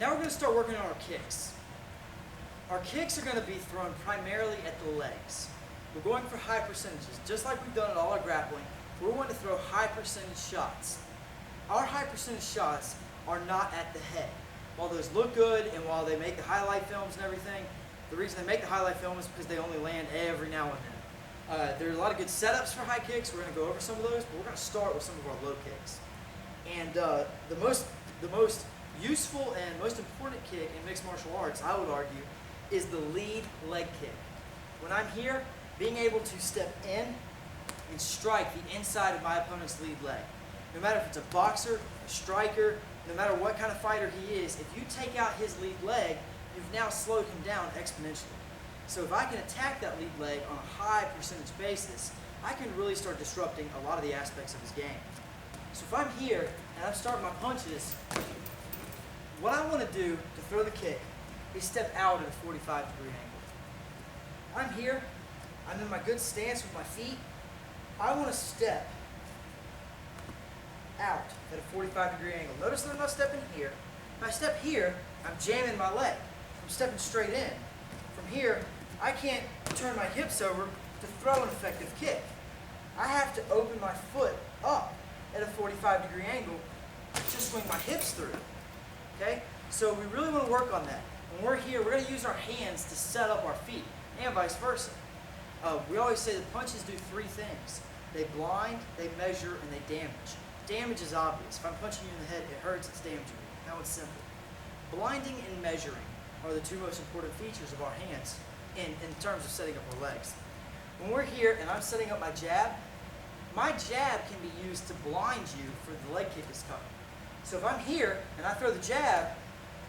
Now we're going to start working on our kicks. Our kicks are going to be thrown primarily at the legs. We're going for high percentages. Just like we've done at all our grappling, we're going to throw high percentage shots. Our high percentage shots are not at the head. While those look good and while they make the highlight films and everything, the reason they make the highlight film is because they only land every now and then. There are a lot of good setups for high kicks. We're going to go over some of those, but we're going to start with some of our low kicks. And the most useful and most important kick in mixed martial arts, I would argue, is the lead leg kick. When I'm here, being able to step in and strike the inside of my opponent's lead leg. No matter if it's a boxer, a striker, no matter what kind of fighter he is, if you take out his lead leg, you've now slowed him down exponentially. So if I can attack that lead leg on a high percentage basis, I can really start disrupting a lot of the aspects of his game. So if I'm here and I'm starting my punches, what I want to do to throw the kick is step out at a 45-degree angle. I'm here, I'm in my good stance with my feet. I want to step out at a 45-degree angle. Notice that I'm not stepping here. If I step here, I'm jamming my leg. I'm stepping straight in. From here, I can't turn my hips over to throw an effective kick. I have to open my foot up at a 45-degree angle to swing my hips through. Okay? So we really want to work on that. When we're here, we're going to use our hands to set up our feet, and vice versa. We always say that punches do three things. They blind, they measure, and they damage. Damage is obvious. If I'm punching you in the head, it hurts, it's damaging you. Now it's simple. Blinding and measuring are the two most important features of our hands in terms of setting up our legs. When we're here and I'm setting up my jab can be used to blind you for the leg kick is coming. So if I'm here and I throw the jab,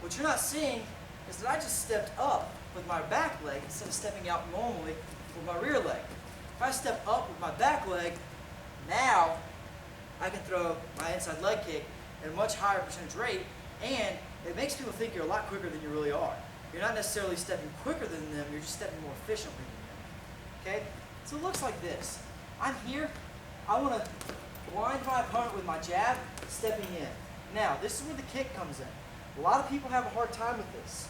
what you're not seeing is that I just stepped up with my back leg instead of stepping out normally with my rear leg. If I step up with my back leg, now I can throw my inside leg kick at a much higher percentage rate, and it makes people think you're a lot quicker than you really are. You're not necessarily stepping quicker than them, you're just stepping more efficiently than them. Okay? So it looks like this. I'm here, I want to blind my opponent with my jab, stepping in. Now, this is where the kick comes in. A lot of people have a hard time with this.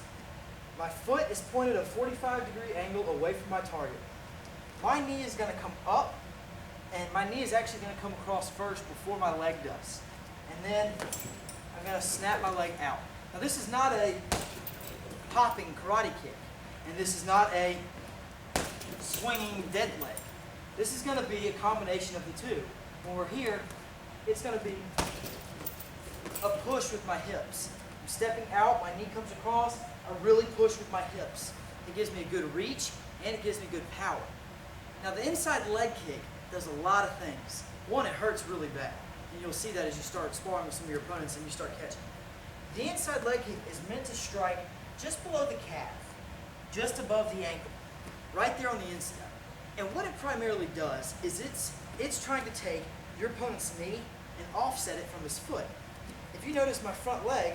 My foot is pointed at a 45-degree angle away from my target. My knee is going to come up, and my knee is actually going to come across first before my leg does. And then I'm going to snap my leg out. Now this is not a hopping karate kick, and this is not a swinging dead leg. This is going to be a combination of the two. When we're here, it's going to be a push with my hips. I'm stepping out, my knee comes across, I really push with my hips. It gives me a good reach, and it gives me good power. Now the inside leg kick does a lot of things. One, it hurts really bad. And you'll see that as you start sparring with some of your opponents and you start catching. The inside leg kick is meant to strike just below the calf, just above the ankle, right there on the inside. And what it primarily does is it's trying to take your opponent's knee and offset it from his foot. If you notice my front leg,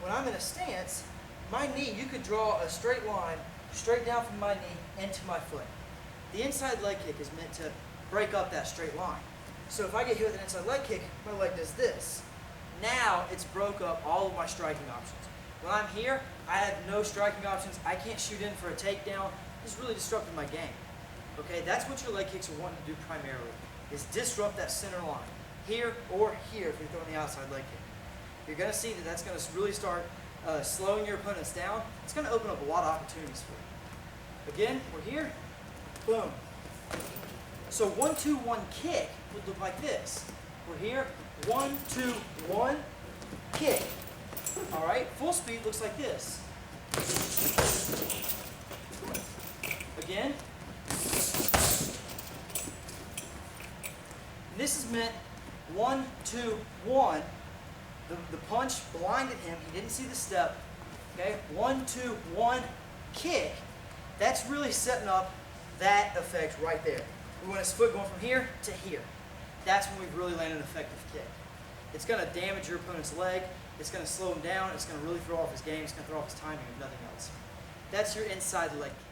when I'm in a stance, my knee, you could draw a straight line straight down from my knee into my foot. The inside leg kick is meant to break up that straight line. So if I get hit with an inside leg kick, my leg does this. Now it's broke up all of my striking options. When I'm here, I have no striking options. I can't shoot in for a takedown. It's really disrupting my game. Okay, that's what your leg kicks are wanting to do primarily, is disrupt that center line. Here or here if you're throwing the outside leg kick. You're going to see that that's going to really start slowing your opponents down. It's going to open up a lot of opportunities for you. Again, we're here. Boom. So 1-2-1 kick would look like this. We're here. 1-2-1 kick. All right. Full speed looks like this. Again. And this is meant 1-2-1. The punch blinded him. He didn't see the step. Okay. 1-2-1 kick. That's really setting up that effect right there. We want his foot going from here to here. That's when we've really landed an effective kick. It's going to damage your opponent's leg. It's going to slow him down. It's going to really throw off his game. It's going to throw off his timing, if nothing else. That's your inside leg kick.